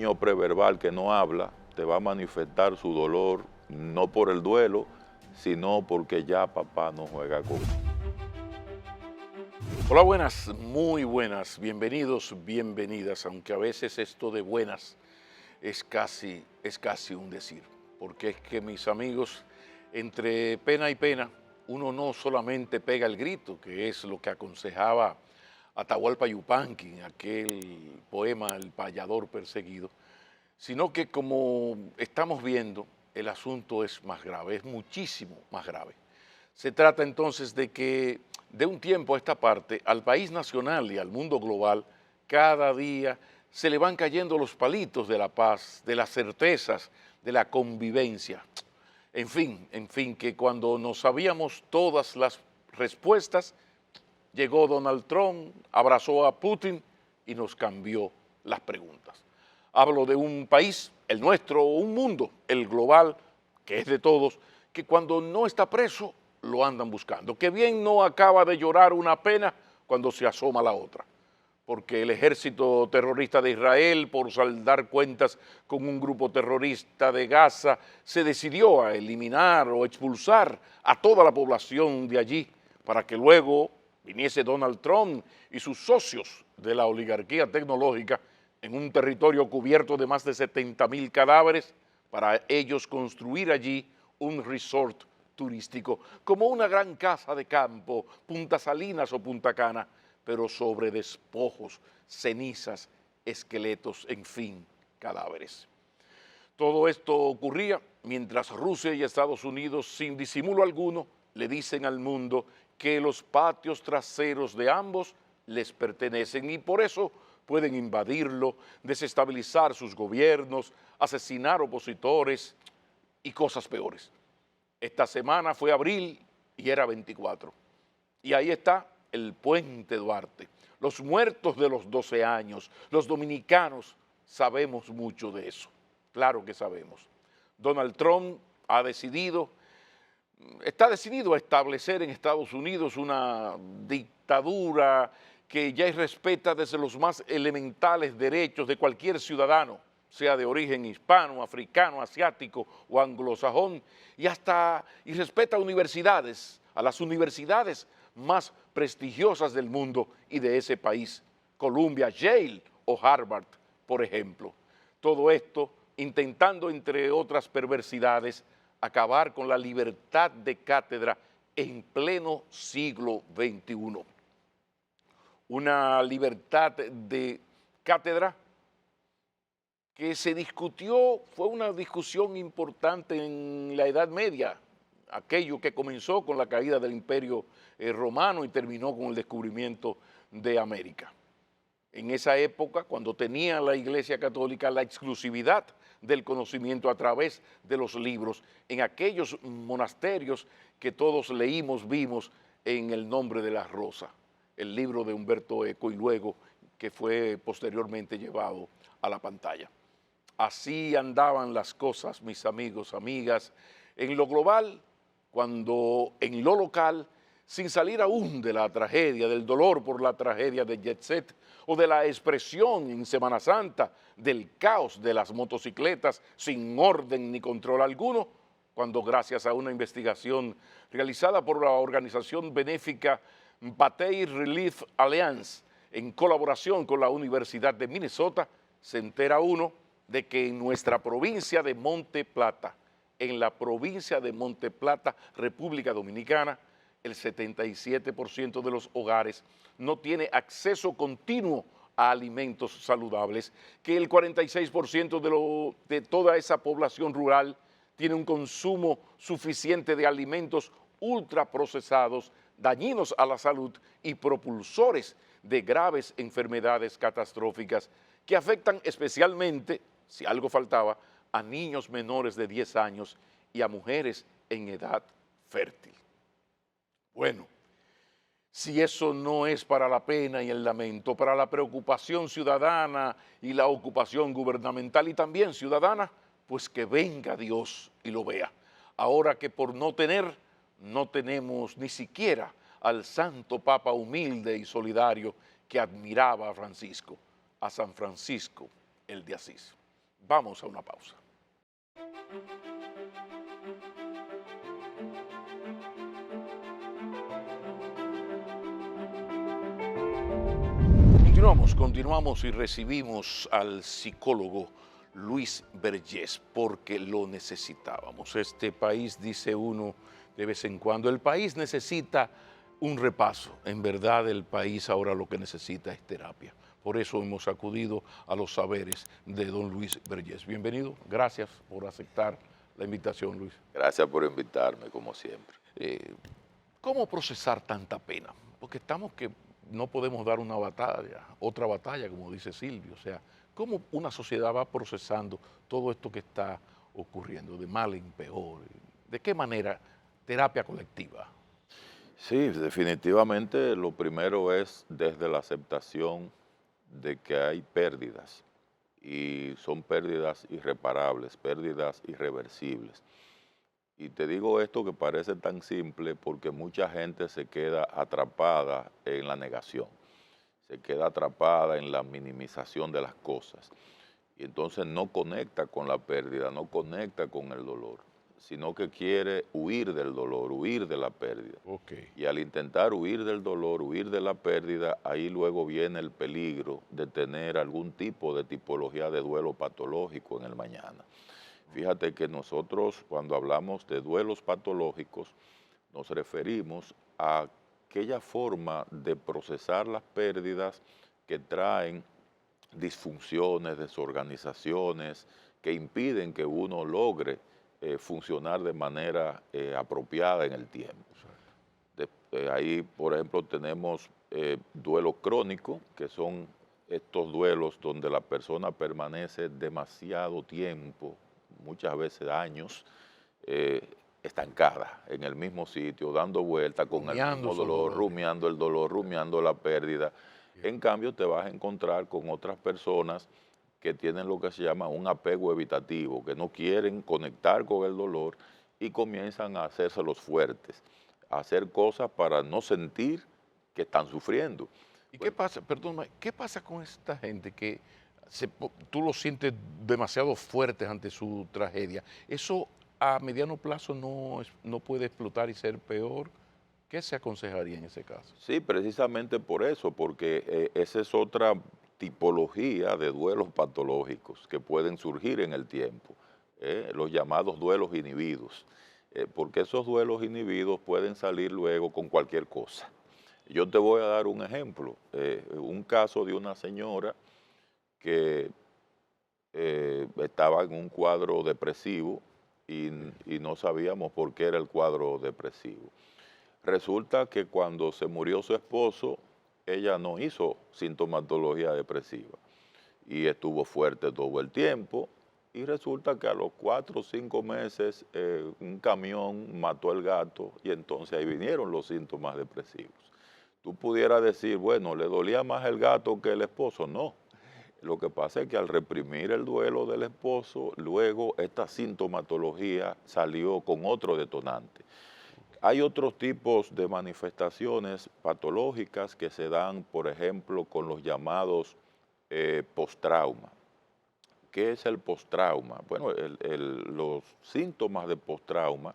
niño preverbal que no habla te va a manifestar su dolor, no por el duelo, sino porque ya papá no juega con. Hola, buenas, muy buenas, bienvenidos, bienvenidas, aunque a veces esto de buenas es casi un decir, porque es que mis amigos, entre pena y pena, uno no solamente pega el grito, que es lo que aconsejaba Atahualpa Yupanqui en aquel poema El payador perseguido, sino que como estamos viendo, el asunto es más grave, es muchísimo más grave. Se trata entonces de que de un tiempo a esta parte, al país nacional y al mundo global, cada día se le van cayendo los palitos de la paz, de las certezas, de la convivencia. En fin, que cuando nos sabíamos todas las respuestas, llegó Donald Trump, abrazó a Putin y nos cambió las preguntas. Hablo de un país, el nuestro, un mundo, el global, que es de todos, que cuando no está preso, lo andan buscando. Que bien no acaba de llorar una pena cuando se asoma la otra. Porque el ejército terrorista de Israel, por saldar cuentas con un grupo terrorista de Gaza, se decidió a eliminar o expulsar a toda la población de allí para que luego viniese Donald Trump y sus socios de la oligarquía tecnológica en un territorio cubierto de más de 70,000 cadáveres para ellos construir allí un resort turístico, como una gran casa de campo, Punta Salinas o Punta Cana, pero sobre despojos, cenizas, esqueletos, en fin, cadáveres. Todo esto ocurría mientras Rusia y Estados Unidos, sin disimulo alguno, le dicen al mundo que los patios traseros de ambos les pertenecen y por eso pueden invadirlo, desestabilizar sus gobiernos, asesinar opositores y cosas peores. Esta semana fue abril y era 24. Y ahí está el puente Duarte. Los muertos de los 12 años, los dominicanos, sabemos mucho de eso. Claro que sabemos. Donald Trump está decidido a establecer en Estados Unidos una dictadura que ya irrespeta desde los más elementales derechos de cualquier ciudadano, sea de origen hispano, africano, asiático o anglosajón, y respeta universidades, a las universidades más prestigiosas del mundo y de ese país, Columbia, Yale o Harvard, por ejemplo. Todo esto intentando, entre otras perversidades, acabar con la libertad de cátedra en pleno siglo XXI. Una libertad de cátedra que se discutió, fue una discusión importante en la Edad Media, aquello que comenzó con la caída del Imperio Romano y terminó con el descubrimiento de América. En esa época, cuando tenía la Iglesia Católica la exclusividad del conocimiento a través de los libros, en aquellos monasterios que todos leímos, vimos en El nombre de la rosa, el libro de Humberto Eco y luego que fue posteriormente llevado a la pantalla. Así andaban las cosas, mis amigos, amigas, en lo global, cuando en lo local, sin salir aún de la tragedia, del dolor por la tragedia de Jet Set o de la expresión en Semana Santa del caos de las motocicletas sin orden ni control alguno, cuando gracias a una investigación realizada por la organización benéfica Batey Relief Alliance en colaboración con la Universidad de Minnesota, se entera uno de que en nuestra provincia de Monte Plata, en la provincia de Monte Plata, República Dominicana, el 77% de los hogares no tiene acceso continuo a alimentos saludables, que el 46% de toda esa población rural tiene un consumo suficiente de alimentos ultraprocesados, dañinos a la salud y propulsores de graves enfermedades catastróficas que afectan especialmente, si algo faltaba, a niños menores de 10 años y a mujeres en edad fértil. Bueno, si eso no es para la pena y el lamento, para la preocupación ciudadana y la ocupación gubernamental y también ciudadana, pues que venga Dios y lo vea. Ahora que por no tener, no tenemos ni siquiera al santo Papa humilde y solidario que admiraba a Francisco, a San Francisco el de Asís. Vamos a una pausa. Continuamos y recibimos al psicólogo Luis Vergés porque lo necesitábamos. Este país, dice uno de vez en cuando, el país necesita un repaso. En verdad, el país ahora lo que necesita es terapia. Por eso hemos acudido a los saberes de don Luis Vergés. Bienvenido, gracias por aceptar la invitación, Luis. Gracias por invitarme, como siempre. ¿Cómo procesar tanta pena? Porque estamos que no podemos dar una batalla, otra batalla, como dice Silvio. O sea, ¿cómo una sociedad va procesando todo esto que está ocurriendo, de mal en peor? ¿De qué manera terapia colectiva? Sí, definitivamente lo primero es desde la aceptación de que hay pérdidas y son pérdidas irreparables, pérdidas irreversibles. Y te digo esto que parece tan simple porque mucha gente se queda atrapada en la negación, se queda atrapada en la minimización de las cosas y entonces no conecta con la pérdida, no conecta con el dolor, sino que quiere huir del dolor, huir de la pérdida. Ok. Y al intentar huir del dolor, huir de la pérdida, ahí luego viene el peligro de tener algún tipo de tipología de duelo patológico en el mañana. Fíjate que nosotros cuando hablamos de duelos patológicos nos referimos a aquella forma de procesar las pérdidas que traen disfunciones, desorganizaciones, que impiden que uno logre funcionar de manera apropiada en el tiempo. Ahí, por ejemplo, tenemos duelo crónico, que son estos duelos donde la persona permanece demasiado tiempo, muchas veces años, estancada en el mismo sitio, dando vueltas con el Rumiando mismo esos dolor, dolores. rumiando el dolor, rumiando la pérdida. En cambio, te vas a encontrar con otras personas que tienen lo que se llama un apego evitativo, que no quieren conectar con el dolor y comienzan a hacérselos fuertes, a hacer cosas para no sentir que están sufriendo. ¿Y qué pasa, perdón, qué pasa con esta gente que tú los sientes demasiado fuertes ante su tragedia? ¿Eso a mediano plazo no puede explotar y ser peor? ¿Qué se aconsejaría en ese caso? Sí, precisamente por eso, porque esa es otra tipología de duelos patológicos que pueden surgir en el tiempo, los llamados duelos inhibidos, porque esos duelos inhibidos pueden salir luego con cualquier cosa. Yo te voy a dar un ejemplo, un caso de una señora que estaba en un cuadro depresivo y no sabíamos por qué era el cuadro depresivo. Resulta que cuando se murió su esposo, ella no hizo sintomatología depresiva y estuvo fuerte todo el tiempo y resulta que a los 4 o 5 meses un camión mató al gato y entonces ahí vinieron los síntomas depresivos. Tú pudieras decir, bueno, ¿le dolía más el gato que el esposo? No. Lo que pasa es que al reprimir el duelo del esposo, luego esta sintomatología salió con otro detonante. Hay otros tipos de manifestaciones patológicas que se dan, por ejemplo, con los llamados postrauma. ¿Qué es el postrauma? Bueno, los síntomas de postrauma,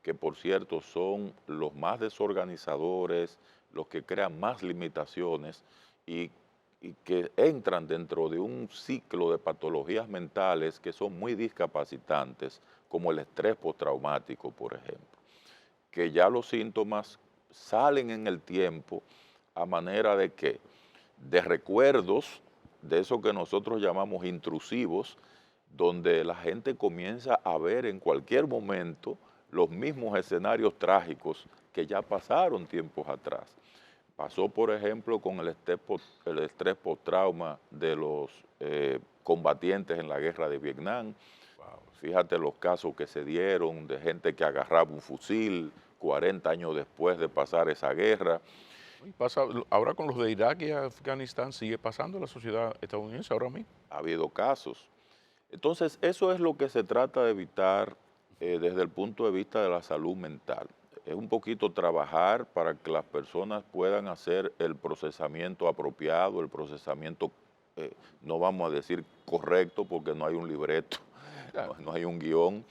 que por cierto son los más desorganizadores, los que crean más limitaciones y que entran dentro de un ciclo de patologías mentales que son muy discapacitantes, como el estrés postraumático, por ejemplo, que ya los síntomas salen en el tiempo a manera de que, de recuerdos, de eso que nosotros llamamos intrusivos, donde la gente comienza a ver en cualquier momento los mismos escenarios trágicos que ya pasaron tiempos atrás. Pasó, por ejemplo, con el estrés postrauma de los combatientes en la guerra de Vietnam. Fíjate los casos que se dieron de gente que agarraba un fusil 40 años después de pasar esa guerra. Y pasa, ahora con los de Irak y Afganistán sigue pasando en la sociedad estadounidense ahora mismo. Ha habido casos. Entonces, eso es lo que se trata de evitar desde el punto de vista de la salud mental. Es un poquito trabajar para que las personas puedan hacer el procesamiento apropiado, el procesamiento no vamos a decir correcto porque no hay un libreto, Claro. no hay un guión.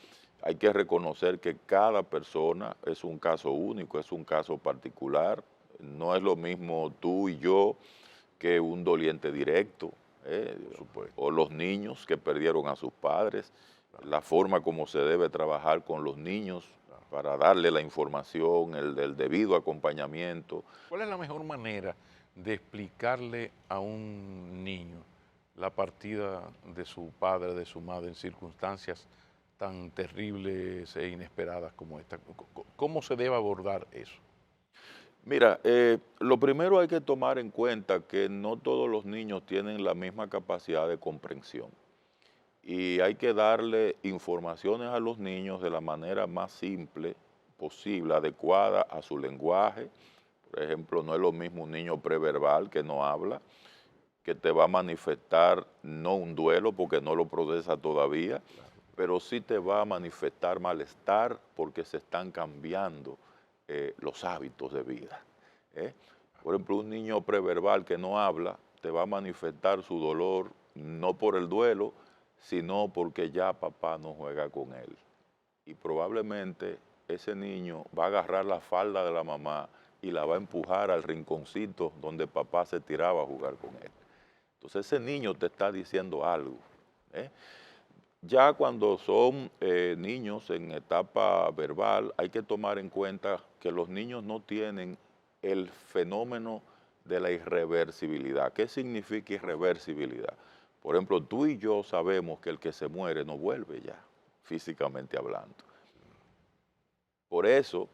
Hay que reconocer que cada persona es un caso único, es un caso particular. No es lo mismo tú y yo que un doliente directo, Por supuesto. o los niños que perdieron a sus padres, la forma como se debe trabajar con los niños para darle la información, el debido acompañamiento. ¿Cuál es la mejor manera de explicarle a un niño la partida de su padre, de su madre, en circunstancias tan terribles e inesperadas como esta? ¿Cómo se debe abordar eso? Mira, lo primero hay que tomar en cuenta que no todos los niños tienen la misma capacidad de comprensión y hay que darle informaciones a los niños de la manera más simple posible, adecuada a su lenguaje. Por ejemplo, no es lo mismo un niño preverbal que no habla, que te va a manifestar no un duelo porque no lo procesa todavía, pero sí te va a manifestar malestar porque se están cambiando los hábitos de vida. ¿eh? Por ejemplo, un niño preverbal que no habla te va a manifestar su dolor no por el duelo, sino porque ya papá no juega con él. Y probablemente ese niño va a agarrar la falda de la mamá y la va a empujar al rinconcito donde papá se tiraba a jugar con él. Entonces ese niño te está diciendo algo. ¿eh? Ya cuando son niños en etapa verbal, hay que tomar en cuenta que los niños no tienen el fenómeno de la irreversibilidad. ¿Qué significa irreversibilidad? Por ejemplo, tú y yo sabemos que el que se muere no vuelve ya, físicamente hablando. Por eso,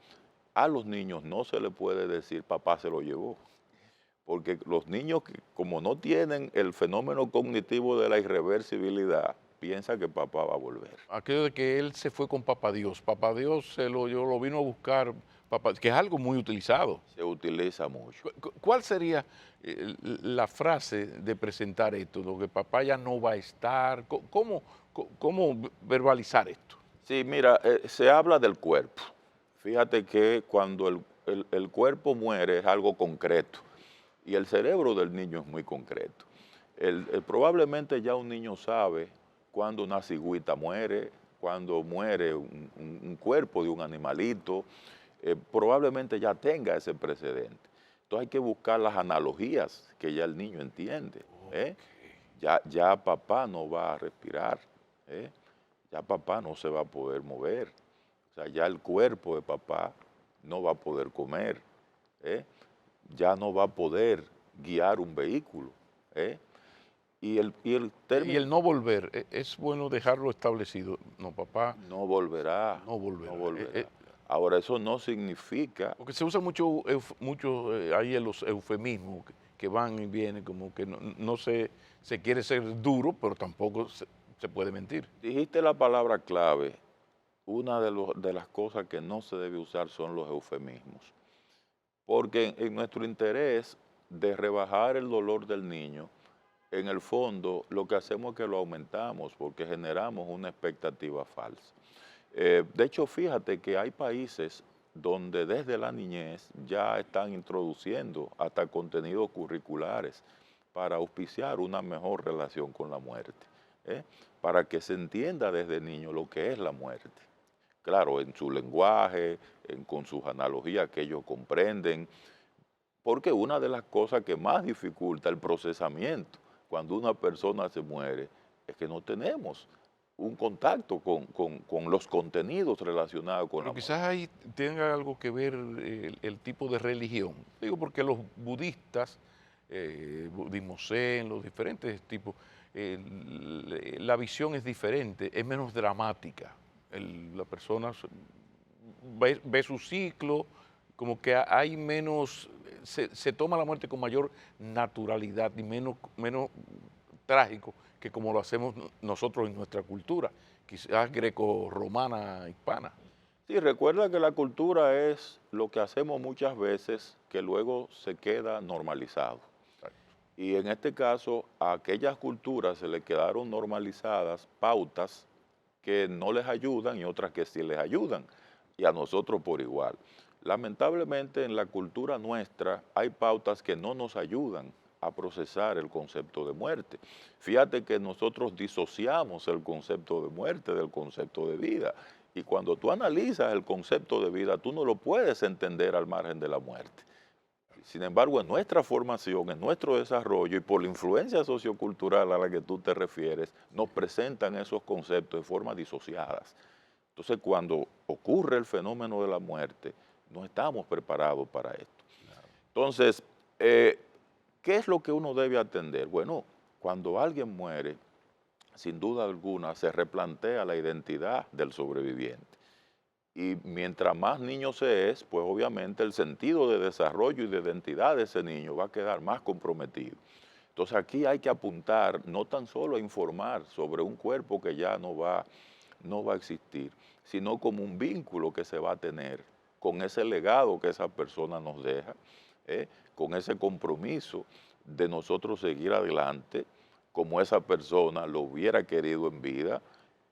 a los niños no se les puede decir papá se lo llevó. Porque los niños, como no tienen el fenómeno cognitivo de la irreversibilidad, piensan que papá va a volver. Aquello de que él se fue con Papá Dios yo lo vino a buscar, papá, que es algo muy utilizado. Se utiliza mucho. ¿Cuál sería la frase de presentar esto? Lo que papá ya no va a estar. ¿Cómo verbalizar esto? Sí, mira, se habla del cuerpo. Fíjate que cuando el cuerpo muere es algo concreto y el cerebro del niño es muy concreto. Probablemente ya un niño sabe cuando una cigüita muere, cuando muere un cuerpo de un animalito, probablemente ya tenga ese precedente. Entonces hay que buscar las analogías que ya el niño entiende. ¿eh? Ya papá no va a respirar, ¿eh? ya papá no se va a poder mover, o sea, ya el cuerpo de papá no va a poder comer, ¿eh? ya no va a poder guiar un vehículo. ¿eh? Y el Y término el no volver, es bueno dejarlo establecido. No, papá no volverá, no volverá. no volverá. Ahora, eso no significa, Porque se usa mucho ahí en los eufemismos que van y vienen, como que se quiere ser duro, pero tampoco se puede mentir. dijiste la palabra clave, una de las cosas que no se debe usar son los eufemismos, porque en nuestro interés de rebajar el dolor del niño, en el fondo lo que hacemos es que lo aumentamos porque generamos una expectativa falsa. De hecho, fíjate que hay países donde desde la niñez ya están introduciendo hasta contenidos curriculares para auspiciar una mejor relación con la muerte, ¿eh? Para que se entienda desde niño lo que es la muerte. Claro, en su lenguaje, con sus analogías que ellos comprenden, porque una de las cosas que más dificulta el procesamiento cuando una persona se muere es que no tenemos un contacto con los contenidos relacionados con la Pero muerte. quizás ahí tenga algo que ver el tipo de religión. Digo, porque los budistas, budismo zen, los diferentes tipos, la visión es diferente, es menos dramática. La persona ve su ciclo, como que hay menos, se toma la muerte con mayor naturalidad y menos trágico que como lo hacemos nosotros en nuestra cultura, quizás greco-romana, hispana. Sí, recuerda que la cultura es lo que hacemos muchas veces que luego se queda normalizado. Y en este caso, a aquellas culturas se les quedaron normalizadas pautas que no les ayudan y otras que sí les ayudan, y a nosotros por igual. Lamentablemente en la cultura nuestra hay pautas que no nos ayudan a procesar el concepto de muerte. Fíjate que nosotros disociamos el concepto de muerte del concepto de vida. Y cuando tú analizas el concepto de vida, tú no lo puedes entender al margen de la muerte. Sin embargo, en nuestra formación, en nuestro desarrollo y por la influencia sociocultural a la que tú te refieres, nos presentan esos conceptos de forma disociadas. Entonces, cuando ocurre el fenómeno de la muerte, no estamos preparados para esto. Entonces, ¿qué es lo que uno debe atender? Bueno, cuando alguien muere, sin duda alguna, se replantea la identidad del sobreviviente. Y mientras más niño se es, pues obviamente el sentido de desarrollo y de identidad de ese niño va a quedar más comprometido. Entonces aquí hay que apuntar no tan solo a informar sobre un cuerpo que ya no va a existir, sino como un vínculo que se va a tener con ese legado que esa persona nos deja, con ese compromiso de nosotros seguir adelante como esa persona lo hubiera querido en vida,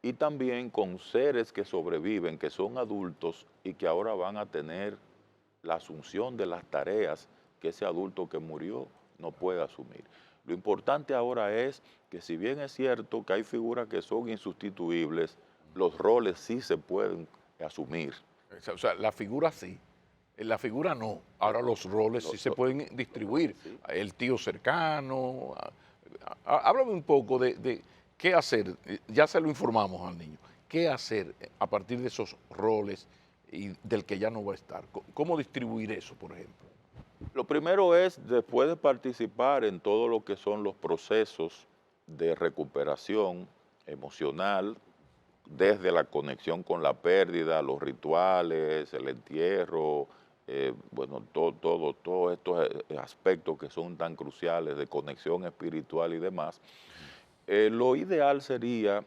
y también con seres que sobreviven, que son adultos y que ahora van a tener la asunción de las tareas que ese adulto que murió no puede asumir. Lo importante ahora es que, si bien es cierto que hay figuras que son insustituibles, los roles sí se pueden asumir. O sea, la figura sí, la figura no. Ahora los roles sí se pueden distribuir. Sí. El tío cercano. Háblame un poco de qué hacer. Ya se lo informamos al niño. ¿Qué hacer a partir de esos roles y del que ya no va a estar? ¿Cómo distribuir eso, por ejemplo? Lo primero es, después de participar en todo lo que son los procesos de recuperación emocional, desde la conexión con la pérdida, los rituales, el entierro, bueno, todos estos aspectos que son tan cruciales de conexión espiritual y demás, lo ideal sería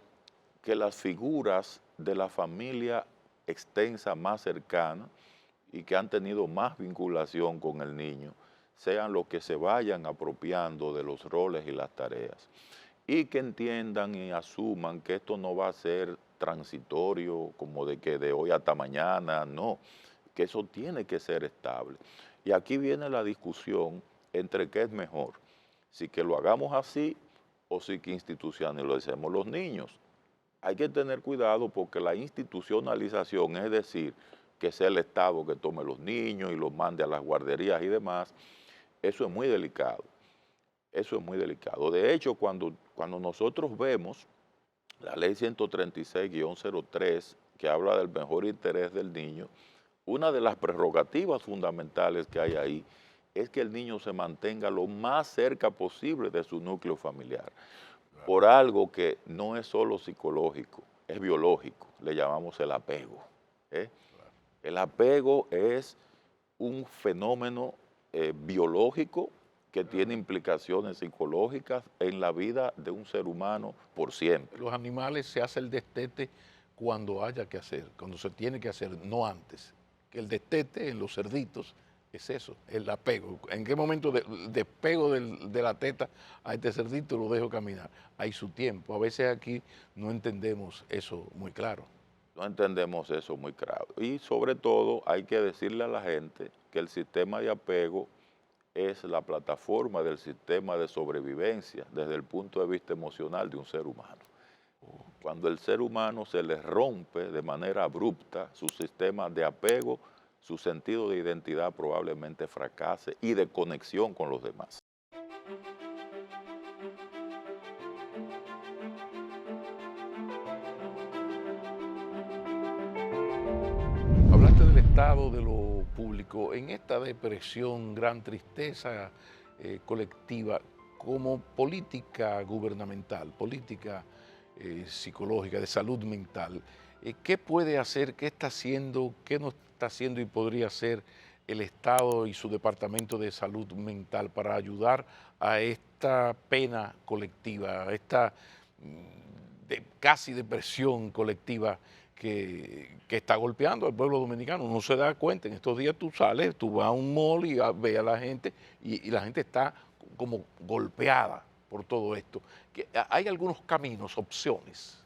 que las figuras de la familia extensa más cercana y que han tenido más vinculación con el niño sean los que se vayan apropiando de los roles y las tareas, y que entiendan y asuman que esto no va a ser transitorio, como de que de hoy hasta mañana, no, que eso tiene que ser estable. Y aquí viene la discusión entre qué es mejor, si que lo hagamos así o si que institucionalicemos los niños. Hay que tener cuidado porque la institucionalización, es decir, que sea el Estado que tome los niños y los mande a las guarderías y demás, eso es muy delicado. Eso es muy delicado. De hecho, cuando nosotros vemos la ley 136-03, que habla del mejor interés del niño, una de las prerrogativas fundamentales que hay ahí es que el niño se mantenga lo más cerca posible de su núcleo familiar, por algo que no es solo psicológico, es biológico, le llamamos el apego. ¿eh? El apego es un fenómeno biológico que tiene implicaciones psicológicas en la vida de un ser humano por siempre. Los animales se hace el destete cuando haya que hacer, cuando se tiene que hacer, no antes. Que el destete en los cerditos es eso, el apego. ¿En qué momento despego de la teta a este cerdito y lo dejo caminar? Hay su tiempo. A veces aquí no entendemos eso muy claro. No entendemos eso muy claro. Y sobre todo hay que decirle a la gente que el sistema de apego es la plataforma del sistema de sobrevivencia desde el punto de vista emocional de un ser humano. Cuando el ser humano se le rompe de manera abrupta su sistema de apego, su sentido de identidad probablemente fracase y de conexión con los demás. Hablaste del estado de lo público. En esta depresión, gran tristeza colectiva, como política gubernamental, política psicológica, de salud mental, ¿qué puede hacer, qué está haciendo, qué no está haciendo y podría hacer el Estado y su Departamento de Salud Mental para ayudar a esta pena colectiva, a esta casi depresión colectiva que está golpeando al pueblo dominicano? Uno se da cuenta, en estos días tú sales, tú vas a un mall y ves a la gente y la gente está como golpeada por todo esto. Hay algunos caminos, opciones.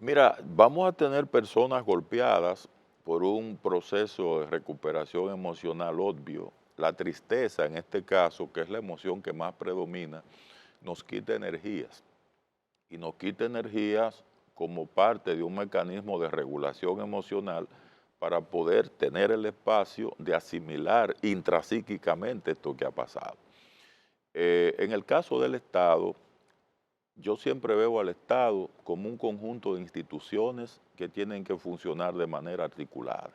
Mira, vamos a tener personas golpeadas por un proceso de recuperación emocional obvio la tristeza en este caso, que es la emoción que más predomina, nos quita energías. Y nos quita energías como parte de un mecanismo de regulación emocional para poder tener el espacio de asimilar intrapsíquicamente esto que ha pasado. En el caso del Estado, yo siempre veo al Estado como un conjunto de instituciones que tienen que funcionar de manera articulada.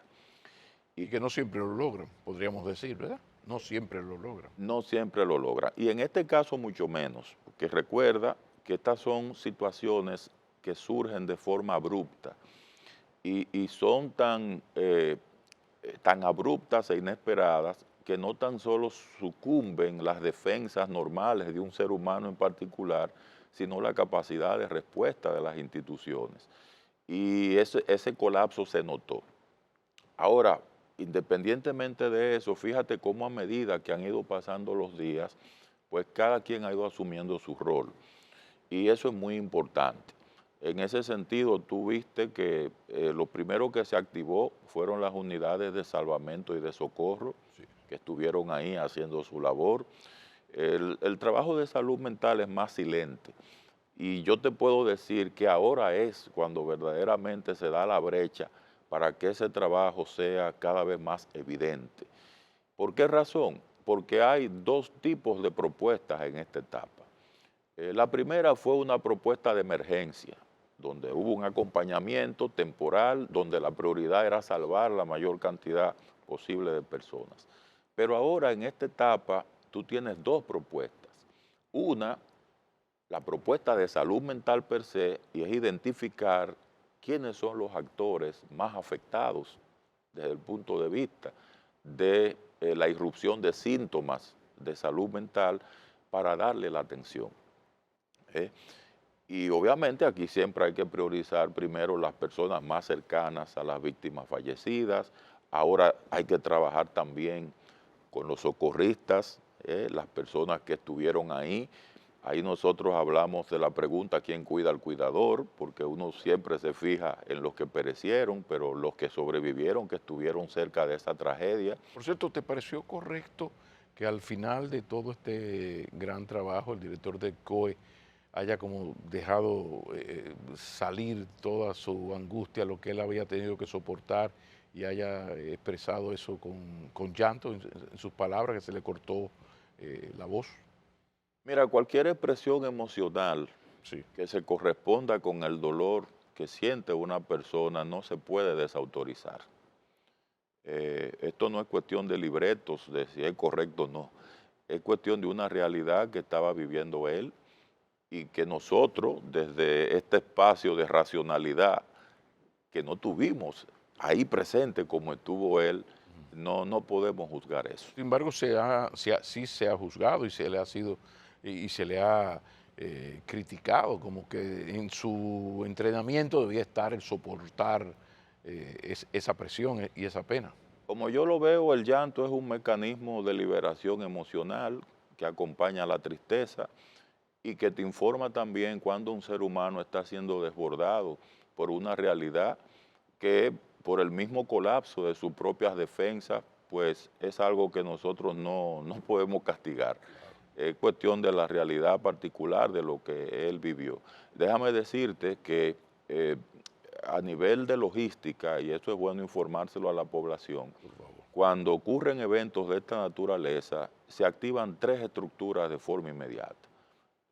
Y que no siempre lo logran, podríamos decir, ¿verdad? No siempre lo logran. No siempre lo logra. Y en este caso mucho menos, porque recuerda que estas son situaciones que surgen de forma abrupta y son tan abruptas e inesperadas que no tan solo sucumben las defensas normales de un ser humano en particular, sino la capacidad de respuesta de las instituciones. Y ese colapso se notó. Ahora, independientemente de eso, fíjate cómo a medida que han ido pasando los días, pues cada quien ha ido asumiendo su rol. Y eso es muy importante. En ese sentido, tú viste que lo primero que se activó fueron las unidades de salvamento y de socorro, Sí. que estuvieron ahí haciendo su labor. El trabajo de salud mental es más silente. Y yo te puedo decir que ahora es cuando verdaderamente se da la brecha para que ese trabajo sea cada vez más evidente. ¿Por qué razón? Porque hay dos tipos de propuestas en esta etapa. La primera fue una propuesta de emergencia, donde hubo un acompañamiento temporal, donde la prioridad era salvar la mayor cantidad posible de personas. Pero ahora en esta etapa tú tienes dos propuestas. Una, la propuesta de salud mental per se, y es identificar quiénes son los actores más afectados desde el punto de vista de la irrupción de síntomas de salud mental para darle la atención. ¿eh? Y obviamente aquí siempre hay que priorizar primero las personas más cercanas a las víctimas fallecidas. Ahora hay que trabajar también con los socorristas, las personas que estuvieron ahí. Ahí nosotros hablamos de la pregunta ¿quién cuida al cuidador? Porque uno siempre se fija en los que perecieron, pero los que sobrevivieron, que estuvieron cerca de esa tragedia. Por cierto, ¿te pareció correcto que al final de todo este gran trabajo el director del COE haya como dejado salir toda su angustia, lo que él había tenido que soportar y haya expresado eso con llanto en sus palabras, que se le cortó la voz? Mira, cualquier expresión emocional Sí. que se corresponda con el dolor que siente una persona no se puede desautorizar. Esto no es cuestión de libretos, de si es correcto o no. Es cuestión de una realidad que estaba viviendo él y que nosotros, desde este espacio de racionalidad que no tuvimos ahí presente como estuvo él, no podemos juzgar eso. Sin embargo, sí se ha juzgado y se le ha sido y se le ha criticado como que en su entrenamiento debía estar el soportar esa presión y esa pena. Como yo lo veo, el llanto es un mecanismo de liberación emocional que acompaña a la tristeza y que te informa también cuando un ser humano está siendo desbordado por una realidad que por el mismo colapso de sus propias defensas, pues es algo que nosotros no podemos castigar. Es cuestión de la realidad particular de lo que él vivió. Déjame decirte que a nivel de logística, y esto es bueno informárselo a la población, cuando ocurren eventos de esta naturaleza, se activan tres estructuras de forma inmediata.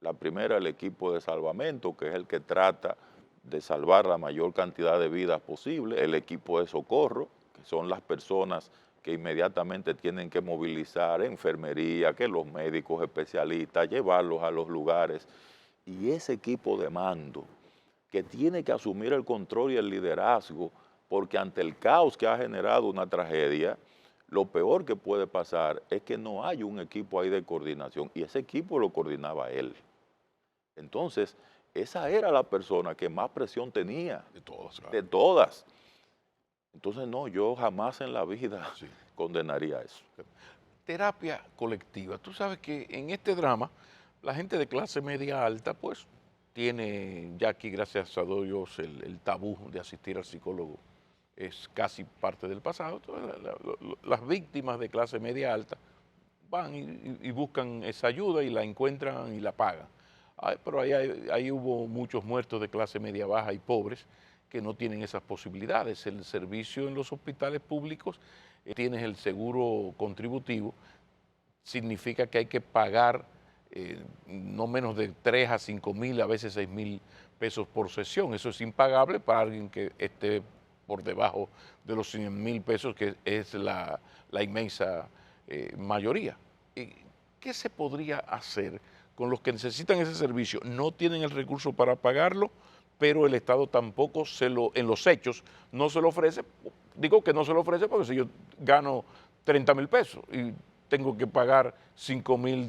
La primera, el equipo de salvamento, que es el que trata de salvar la mayor cantidad de vidas posible. El equipo de socorro, que son las personas que inmediatamente tienen que movilizar enfermería, que los médicos especialistas, llevarlos a los lugares. Y ese equipo de mando, que tiene que asumir el control y el liderazgo, porque ante el caos que ha generado una tragedia, lo peor que puede pasar es que no hay un equipo ahí de coordinación, y ese equipo lo coordinaba él. Entonces, esa era la persona que más presión tenía. De todas, claro. De todas. Entonces, no, yo jamás en la vida Sí. condenaría eso. Terapia colectiva. Tú sabes que en este drama, la gente de clase media alta, pues, tiene ya aquí, gracias a Dios, el tabú de asistir al psicólogo es casi parte del pasado. Entonces, las víctimas de clase media alta van y buscan esa ayuda y la encuentran y la pagan. Pero ahí hubo muchos muertos de clase media baja y pobres que no tienen esas posibilidades. El servicio en los hospitales públicos, tienes el seguro contributivo, significa que hay que pagar no menos de 3 a 5 mil, a veces 6 mil pesos por sesión. Eso es impagable para alguien que esté por debajo de los 100 mil pesos, que es la inmensa mayoría. ¿Qué se podría hacer con los que necesitan ese servicio? No tienen el recurso para pagarlo, pero el Estado tampoco en los hechos no se lo ofrece. Digo que no se lo ofrece porque si yo gano 30 mil pesos y tengo que pagar 5 mil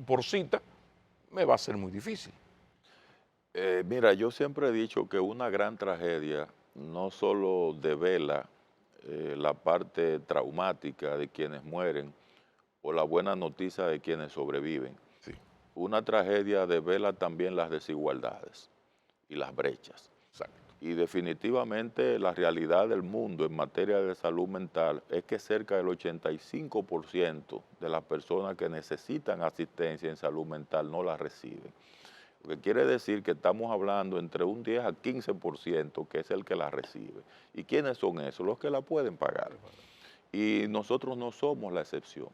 por cita, me va a ser muy difícil. Mira, yo siempre he dicho que una gran tragedia no solo devela la parte traumática de quienes mueren o la buena noticia de quienes sobreviven. Sí, Una tragedia devela también las desigualdades y las brechas. exacto. Y definitivamente la realidad del mundo en materia de salud mental es que cerca del 85% de las personas que necesitan asistencia en salud mental no la reciben. Lo que quiere decir que estamos hablando entre un 10 a 15% que es el que la recibe. ¿Y quiénes son esos? Los que la pueden pagar. Y nosotros no somos la excepción.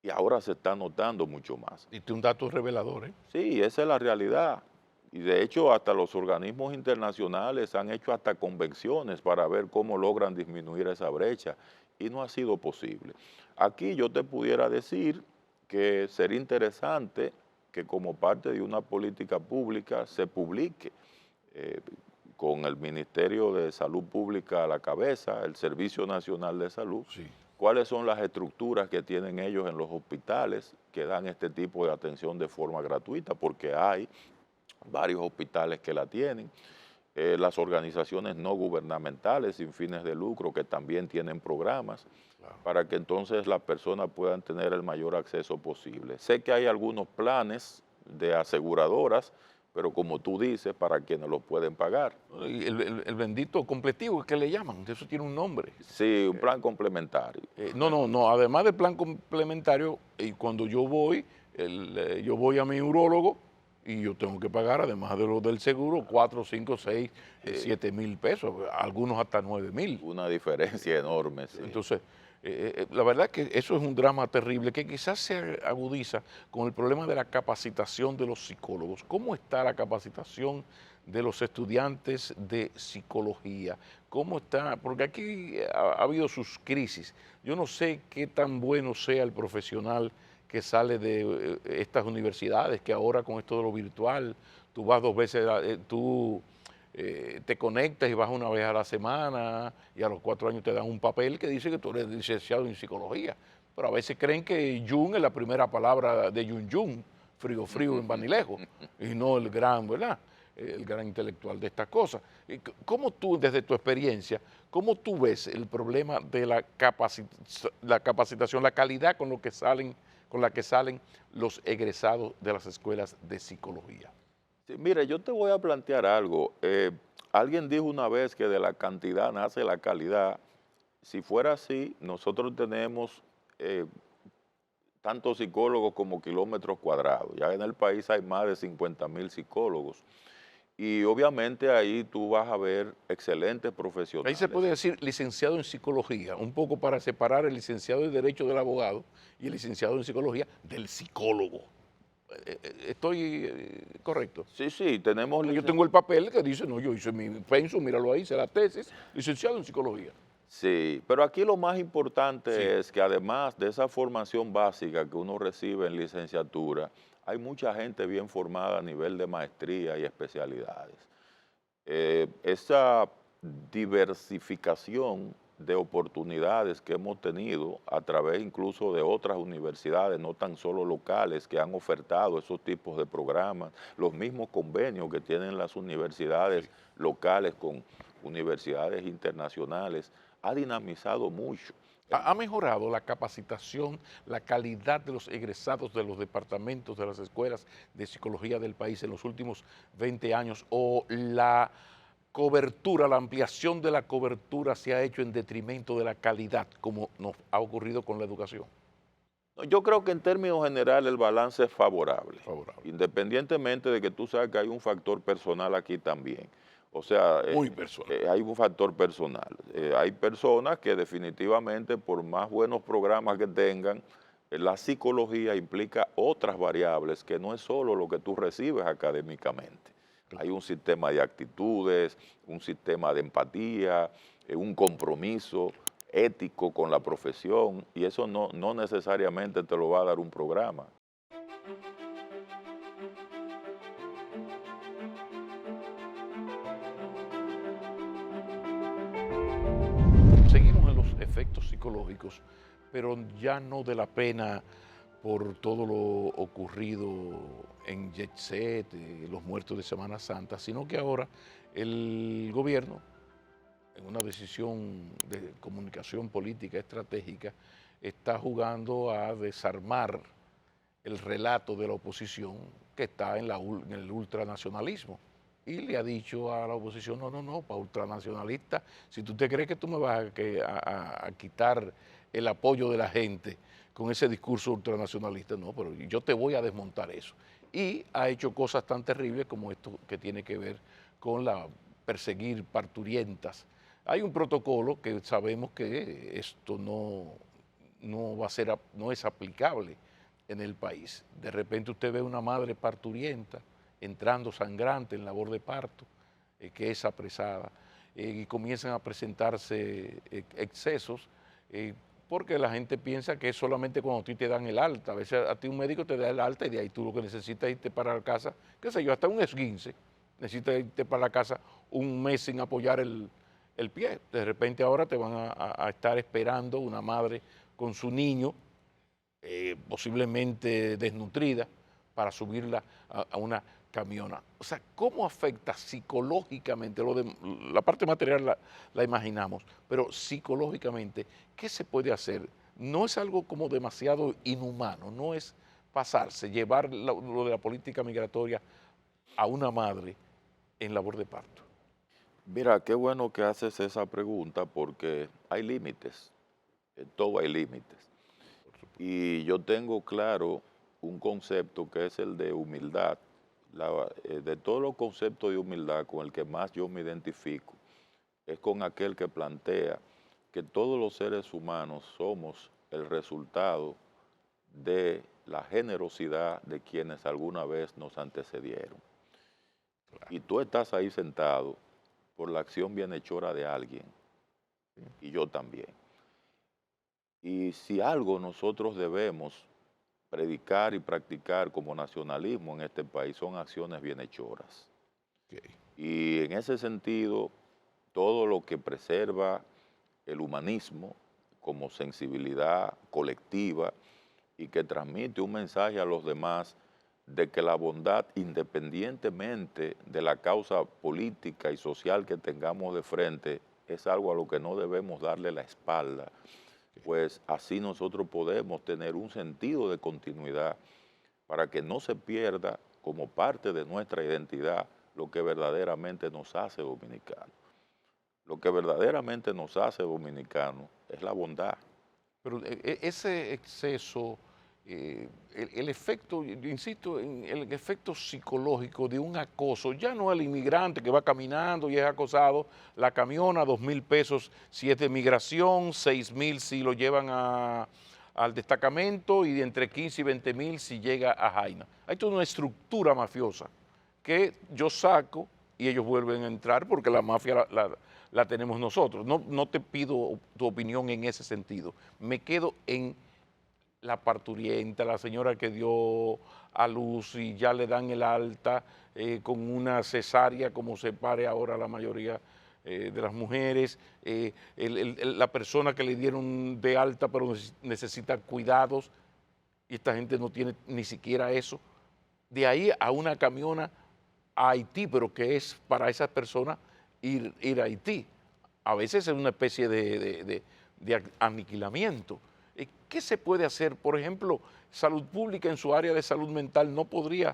Y ahora se está notando mucho más. Y un dato revelador, ¿eh? Sí, esa es la realidad. Y de hecho hasta los organismos internacionales han hecho hasta convenciones para ver cómo logran disminuir esa brecha y no ha sido posible. Aquí yo te pudiera decir que sería interesante que como parte de una política pública se publique con el Ministerio de Salud Pública a la cabeza, el Servicio Nacional de Salud, Sí. cuáles son las estructuras que tienen ellos en los hospitales que dan este tipo de atención de forma gratuita, porque hay varios hospitales que la tienen, las organizaciones no gubernamentales sin fines de lucro que también tienen programas, Claro. para que entonces las personas puedan tener el mayor acceso posible. Sé que hay algunos planes de aseguradoras, pero como tú dices, para quienes lo pueden pagar. Y el bendito completivo que le llaman, que eso tiene un nombre. Sí, un plan complementario. No, además del plan complementario, cuando yo voy, yo voy a mi urólogo y yo tengo que pagar, además de lo del seguro, 4, 5, 6, 7 mil pesos, algunos hasta 9 mil. Una diferencia enorme, sí. Entonces, la verdad que eso es un drama terrible que quizás se agudiza con el problema de la capacitación de los psicólogos. ¿Cómo está la capacitación de los estudiantes de psicología? ¿Cómo está? Porque aquí ha habido sus crisis. Yo no sé qué tan bueno sea el profesional que sale de estas universidades, que ahora con esto de lo virtual, tú vas 2 veces, te conectas y vas una vez a la semana y a los 4 años te dan un papel que dice que tú eres licenciado en psicología. Pero a veces creen que Jung es la primera palabra de Jung, frío, frío en Banilejo, y no el gran, ¿verdad? El gran intelectual de estas cosas. ¿Cómo tú, desde tu experiencia, cómo tú ves el problema de la capacitación, la calidad con la que salen los egresados de las escuelas de psicología? Sí, mire, yo te voy a plantear algo. Alguien dijo una vez que de la cantidad nace la calidad. Si fuera así, nosotros tenemos tanto psicólogos como kilómetros cuadrados. Ya en el país hay más de 50,000 psicólogos. Y obviamente ahí tú vas a ver excelentes Ahí profesionales. se puede decir licenciado en psicología, un poco para separar el licenciado en Derecho del abogado y el licenciado en psicología del psicólogo. ¿Estoy correcto? Sí, sí, tenemos... Yo tengo el papel que dice, no, yo hice mi pensum, míralo ahí, hice la tesis, licenciado en psicología. Sí, pero aquí lo más importante Sí. es que además de esa formación básica que uno recibe en licenciatura, hay mucha gente bien formada a nivel de maestría y especialidades. Esa diversificación de oportunidades que hemos tenido a través incluso de otras universidades, no tan solo locales, que han ofertado esos tipos de programas, los mismos convenios que tienen las universidades locales con universidades internacionales, ha dinamizado mucho. ¿Ha mejorado la capacitación, la calidad de los egresados de los departamentos de las escuelas de psicología del país en los últimos 20 años o la cobertura, la ampliación de la cobertura se ha hecho en detrimento de la calidad, como nos ha ocurrido con la educación? No, yo creo que en términos generales el balance es favorable, Favorable. independientemente de que tú sabes que hay un factor personal aquí también. O sea, Muy personal. hay un factor personal. Hay personas que definitivamente, por más buenos programas que tengan, la psicología implica otras variables que no es solo lo que tú recibes académicamente. Hay Claro. un sistema de actitudes, un sistema de empatía, un compromiso ético con la profesión, y eso no necesariamente te lo va a dar un programa. Seguimos en los efectos psicológicos, pero ya no de la pena por todo lo ocurrido en Jet Set, los muertos de Semana Santa, sino que ahora el gobierno, en una decisión de comunicación política estratégica, está jugando a desarmar el relato de la oposición que está en el ultranacionalismo. Y le ha dicho a la oposición, no, no, no, para ultranacionalista, si tú te crees que tú me vas a quitar el apoyo de la gente con ese discurso ultranacionalista, no, pero yo te voy a desmontar eso. Y ha hecho cosas tan terribles como esto que tiene que ver con la perseguir parturientas. Hay un protocolo que sabemos que esto no va a ser, no es aplicable en el país. De repente usted ve una madre parturienta entrando sangrante en labor de parto, que es apresada, y comienzan a presentarse excesos, porque la gente piensa que es solamente cuando a ti te dan el alta. A veces a ti un médico te da el alta y de ahí tú lo que necesitas es irte para la casa, qué sé yo, hasta un esguince, necesitas irte para la casa un mes sin apoyar el pie. De repente ahora te van a estar esperando una madre con su niño, posiblemente desnutrida, para subirla a una camiona. O sea, ¿cómo afecta psicológicamente? La parte material la imaginamos, pero psicológicamente, ¿qué se puede hacer? No es algo como demasiado inhumano, no es pasarse, llevar lo de la política migratoria a una madre en labor de parto. Mira, qué bueno que haces esa pregunta porque hay límites, en todo hay límites. Y yo tengo claro un concepto que es el de humildad. De todos los conceptos de humildad con el que más yo me identifico es con aquel que plantea que todos los seres humanos somos el resultado de la generosidad de quienes alguna vez nos antecedieron. Y tú estás ahí sentado por la acción bienhechora de alguien, y yo también. Y si algo nosotros debemos predicar y practicar como nacionalismo en este país son acciones bienhechoras. Okay. Y en ese sentido, todo lo que preserva el humanismo como sensibilidad colectiva y que transmite un mensaje a los demás de que la bondad, independientemente de la causa política y social que tengamos de frente, es algo a lo que no debemos darle la espalda, pues así nosotros podemos tener un sentido de continuidad para que no se pierda como parte de nuestra identidad lo que verdaderamente nos hace dominicanos. Lo que verdaderamente nos hace dominicanos es la bondad. Pero ese exceso, el efecto, yo insisto, en el efecto psicológico de un acoso, ya no el inmigrante que va caminando y es acosado, la camiona, 2.000 pesos si es de migración, 6.000 si lo llevan al destacamento y de entre 15 y 20.000 si llega a Jaina. Hay toda una estructura mafiosa que yo saco y ellos vuelven a entrar porque la mafia la tenemos nosotros. No te pido tu opinión en ese sentido. Me quedo en la parturienta, la señora que dio a luz y ya le dan el alta con una cesárea, como se pare ahora la mayoría de las mujeres, la persona que le dieron de alta pero necesita cuidados y esta gente no tiene ni siquiera eso. De ahí a una camiona a Haití, pero que es para esas personas ir a Haití. A veces es una especie de aniquilamiento. ¿Qué se puede hacer? Por ejemplo, salud pública en su área de salud mental no podría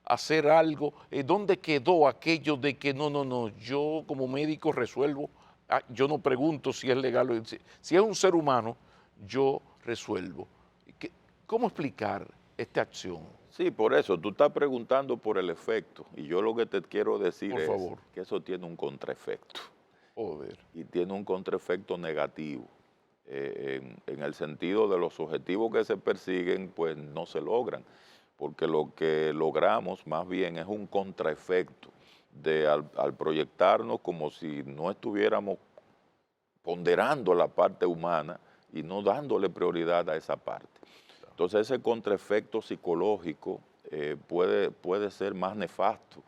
hacer algo. ¿Dónde quedó aquello de que no, yo como médico resuelvo? Yo no pregunto si es legal o si es un ser humano, yo resuelvo. ¿Cómo explicar esta acción? Sí, por eso, tú estás preguntando por el efecto, y yo lo que te quiero decir Por es favor. que eso tiene un contraefecto, Joder. y tiene un contraefecto negativo, en el sentido de los objetivos que se persiguen, pues no se logran, porque lo que logramos más bien es un contraefecto de al proyectarnos como si no estuviéramos ponderando la parte humana y no dándole prioridad a esa parte. Entonces ese contraefecto psicológico puede ser más nefasto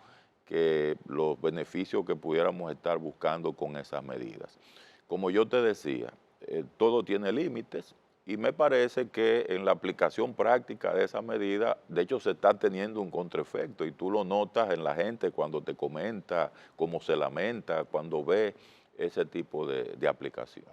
que los beneficios que pudiéramos estar buscando con esas medidas. Como yo te decía, todo tiene límites y me parece que en la aplicación práctica de esa medida, de hecho se está teniendo un contraefecto y tú lo notas en la gente cuando te comenta, cómo se lamenta, cuando ve ese tipo de aplicación.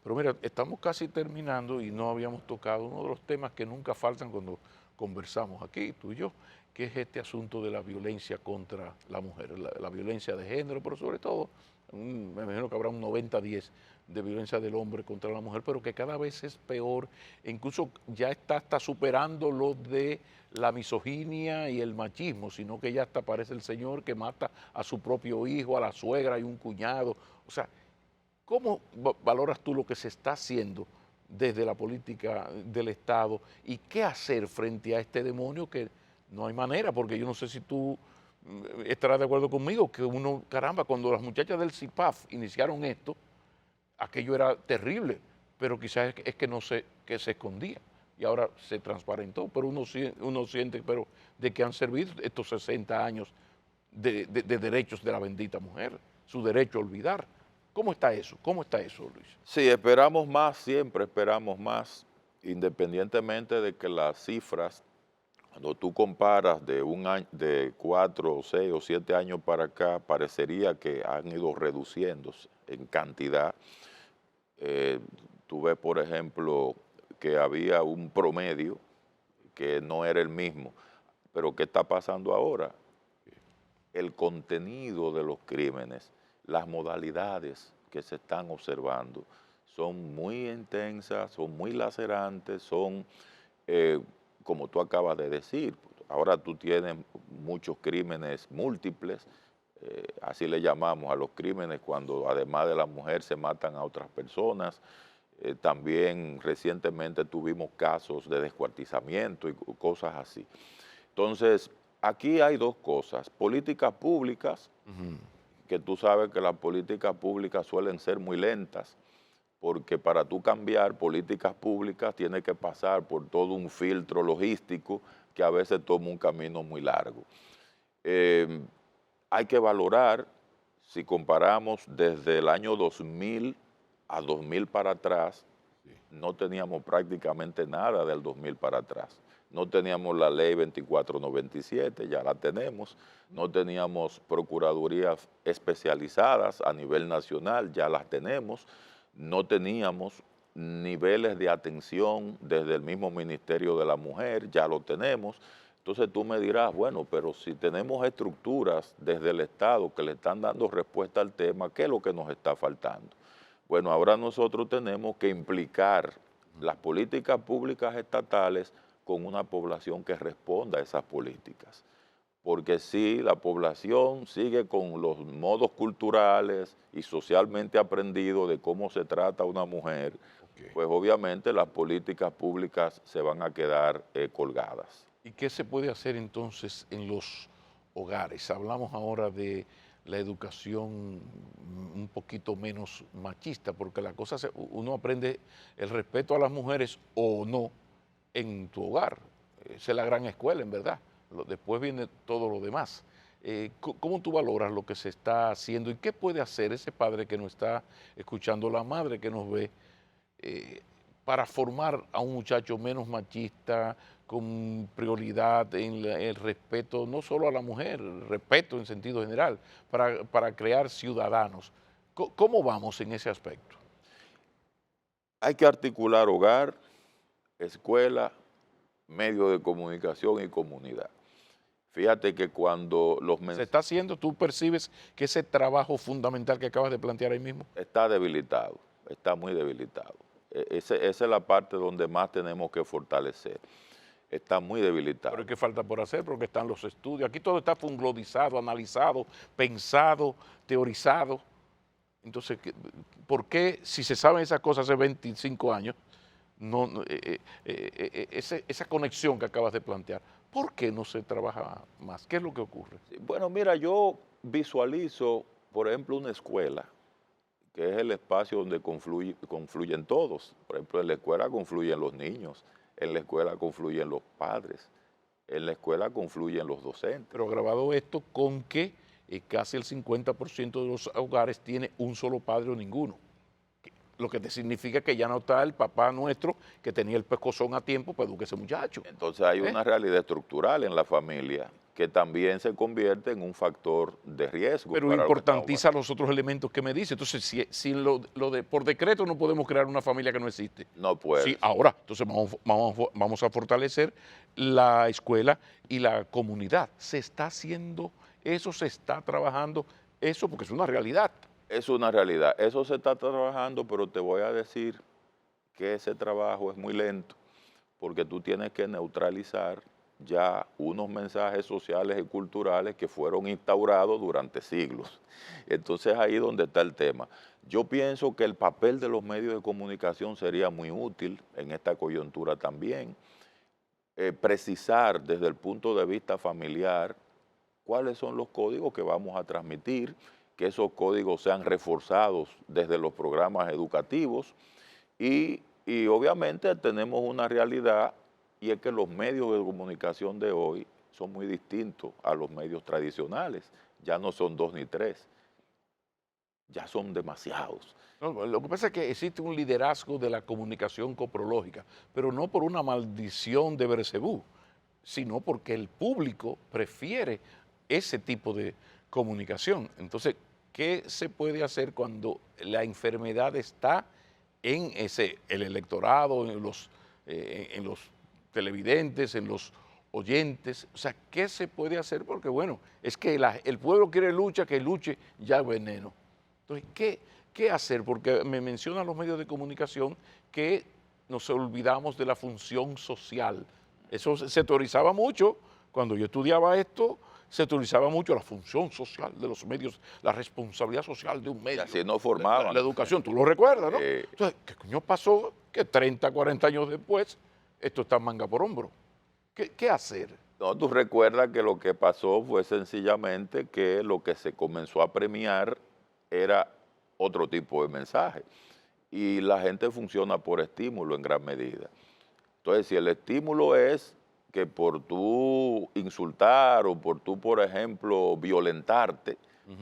Pero mira, estamos casi terminando y no habíamos tocado uno de los temas que nunca faltan cuando conversamos aquí, tú y yo, que es este asunto de la violencia contra la mujer, la violencia de género, pero sobre todo, me imagino que habrá un 90-10 de violencia del hombre contra la mujer, pero que cada vez es peor, e incluso ya está superando lo de la misoginia y el machismo, sino que ya hasta aparece el señor que mata a su propio hijo, a la suegra y un cuñado. O sea, ¿cómo valoras tú lo que se está haciendo desde la política del Estado y qué hacer frente a este demonio que no hay manera? Porque yo no sé si tú estarás de acuerdo conmigo, que uno, caramba, cuando las muchachas del CIPAF iniciaron esto, aquello era terrible, pero quizás es que no sé, que se escondía y ahora se transparentó, pero uno siente, pero de qué han servido estos 60 años de derechos de la bendita mujer, su derecho a olvidar. ¿Cómo está eso? ¿Cómo está eso, Luis? Sí, esperamos más, siempre esperamos más, independientemente de que las cifras, cuando tú comparas de un año, de 4, 6 o 7 años para acá, parecería que han ido reduciéndose en cantidad. Eh, Tú ves, por ejemplo, que había un promedio que no era el mismo, pero ¿qué está pasando ahora? El contenido de los crímenes, las modalidades que se están observando son muy intensas, son muy lacerantes, son, eh, como tú acabas de decir, ahora tú tienes muchos crímenes múltiples, así le llamamos a los crímenes cuando además de la mujer se matan a otras personas. También recientemente tuvimos casos de descuartizamiento y cosas así. Entonces, aquí hay dos cosas, políticas públicas, que tú sabes que las políticas públicas suelen ser muy lentas, porque para tú cambiar políticas públicas tiene que pasar por todo un filtro logístico que a veces toma un camino muy largo. Eh, Hay que valorar, si comparamos desde el año 2000 a 2000 para atrás, no teníamos prácticamente nada del 2000 para atrás. No teníamos la ley 2497, ya la tenemos. No teníamos procuradurías especializadas a nivel nacional, ya las tenemos. No teníamos niveles de atención desde el mismo Ministerio de la Mujer, ya lo tenemos. Entonces tú me dirás, bueno, pero si tenemos estructuras desde el Estado que le están dando respuesta al tema, ¿qué es lo que nos está faltando? Bueno, ahora nosotros tenemos que implicar las políticas públicas estatales con una población que responda a esas políticas. Porque si la población sigue con los modos culturales y socialmente aprendidos de cómo se trata a una mujer, pues obviamente las políticas públicas se van a quedar colgadas. ¿Y qué se puede hacer entonces en los hogares? Hablamos ahora de la educación un poquito menos machista, porque la cosa uno aprende el respeto a las mujeres o no en tu hogar. Esa es la gran escuela, en verdad. Después viene todo lo demás. ¿Cómo tú valoras lo que se está haciendo y qué puede hacer ese padre que nos está escuchando, la madre que nos ve, eh, para formar a un muchacho menos machista, con prioridad en el respeto no solo a la mujer, respeto en sentido general, para crear ciudadanos? ¿Cómo vamos en ese aspecto? Hay que articular hogar, escuela, medios de comunicación y comunidad. Fíjate que cuando los ¿Se mensajes está haciendo? ¿Tú percibes que ese trabajo fundamental que acabas de plantear ahí mismo? está debilitado, está muy debilitado. Esa es la parte donde más tenemos que fortalecer. está muy debilitado. Pero es que falta por hacer porque están los estudios. Aquí todo está funglodizado, analizado, pensado, teorizado. Entonces, ¿por qué si se saben esas cosas hace 25 años, esa conexión que acabas de plantear, ¿por qué no se trabaja más? ¿Qué es lo que ocurre? Sí, bueno, mira, yo visualizo, por ejemplo, una escuela, que es el espacio donde confluyen todos. Por ejemplo, en la escuela confluyen los niños, en la escuela confluyen los padres, en la escuela confluyen los docentes. Pero grabado esto con que casi el 50% de los hogares tiene un solo padre o ninguno. Lo que te significa que ya no está el papá nuestro que tenía el pescozón a tiempo para educar a ese muchacho. Entonces hay una realidad estructural en la familia que también se convierte en un factor de riesgo. Pero para lo que importantiza estamos. los otros elementos que me dice. Entonces, si por decreto no podemos crear una familia que no existe. No puede. Sí, ahora, entonces vamos a fortalecer la escuela y la comunidad. ¿Se está haciendo eso? ¿Se está trabajando eso? Porque es una realidad. Es una realidad. Eso se está trabajando, pero te voy a decir que ese trabajo es muy lento porque tú tienes que neutralizar ya unos mensajes sociales y culturales que fueron instaurados durante siglos. Entonces ahí es donde está el tema. Yo pienso que el papel de los medios de comunicación sería muy útil en esta coyuntura también. Precisar desde el punto de vista familiar cuáles son los códigos que vamos a transmitir, que esos códigos sean reforzados desde los programas educativos y obviamente tenemos una realidad y es que los medios de comunicación de hoy son muy distintos a los medios tradicionales. Ya no son 2 ni 3, ya son demasiados. No, lo que pasa es que existe un liderazgo de la comunicación coprológica, pero no por una maldición de Bersebú, sino porque el público prefiere ese tipo de comunicación. Entonces, ¿qué se puede hacer cuando la enfermedad está en el electorado, en los televidentes, en los oyentes? O sea, ¿qué se puede hacer? Porque bueno, es que el pueblo quiere lucha, que luche ya veneno. Entonces, ¿qué hacer? Porque me mencionan los medios de comunicación que nos olvidamos de la función social. Eso se teorizaba mucho cuando yo estudiaba esto, se teorizaba mucho la función social de los medios, la responsabilidad social de un medio. Y así nos formaban. La educación, tú lo recuerdas, ¿no? Eh, Entonces, ¿qué coño pasó? Que 30, 40 años después, esto está manga por hombro. ¿Qué hacer? No, tú recuerdas que lo que pasó fue sencillamente que lo que se comenzó a premiar era otro tipo de mensaje. Y la gente funciona por estímulo en gran medida. Entonces, si el estímulo es que por tú insultar o por tú, por ejemplo, violentarte,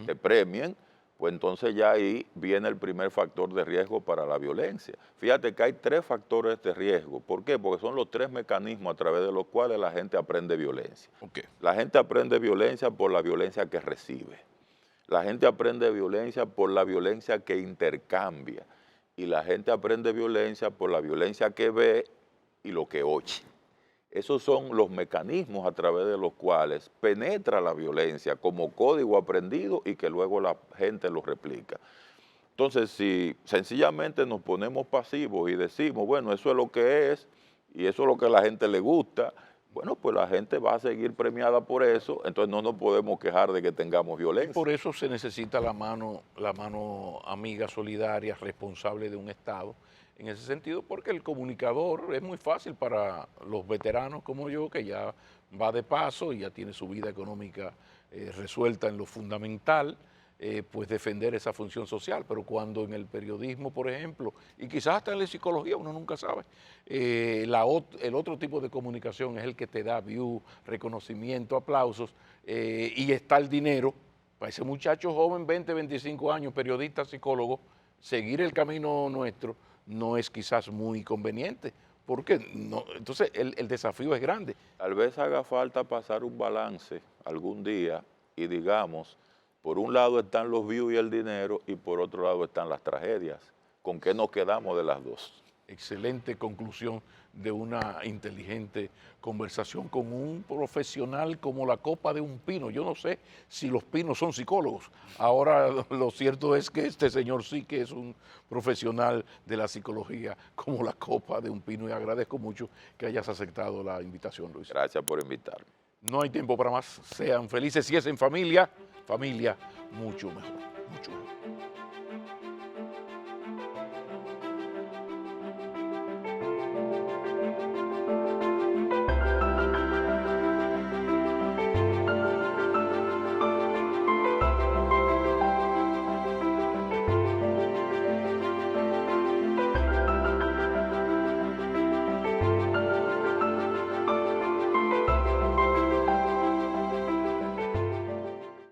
te premien, pues entonces ya ahí viene el primer factor de riesgo para la violencia. Fíjate que hay 3 factores de riesgo. ¿Por qué? Porque son los 3 mecanismos a través de los cuales la gente aprende violencia. Okay. La gente aprende violencia por la violencia que recibe. La gente aprende violencia por la violencia que intercambia. Y la gente aprende violencia por la violencia que ve y lo que oye. Esos son los mecanismos a través de los cuales penetra la violencia como código aprendido y que luego la gente lo replica. Entonces, si sencillamente nos ponemos pasivos y decimos, bueno, eso es lo que es y eso es lo que a la gente le gusta, bueno, pues la gente va a seguir premiada por eso, entonces no nos podemos quejar de que tengamos violencia. Y por eso se necesita la mano amiga, solidaria, responsable de un Estado, en ese sentido, porque el comunicador es muy fácil para los veteranos como yo, que ya va de paso y ya tiene su vida económica resuelta en lo fundamental, pues defender esa función social. Pero cuando en el periodismo, por ejemplo, y quizás hasta en la psicología, uno nunca sabe, el otro tipo de comunicación es el que te da view, reconocimiento, aplausos, y está el dinero. Para ese muchacho joven, 20, 25 años, periodista, psicólogo, seguir el camino nuestro no es quizás muy conveniente, porque no, entonces el desafío es grande. Tal vez haga falta pasar un balance algún día y digamos, por un lado están los views y el dinero y por otro lado están las tragedias. ¿Con qué nos quedamos de las dos? Excelente conclusión de una inteligente conversación con un profesional como la copa de un pino. Yo no sé si los pinos son psicólogos. Ahora lo cierto es que este señor sí que es un profesional de la psicología como la copa de un pino y agradezco mucho que hayas aceptado la invitación, Luis. Gracias por invitarme. No hay tiempo para más. Sean felices. Si es en familia, familia mucho mejor, mucho mejor.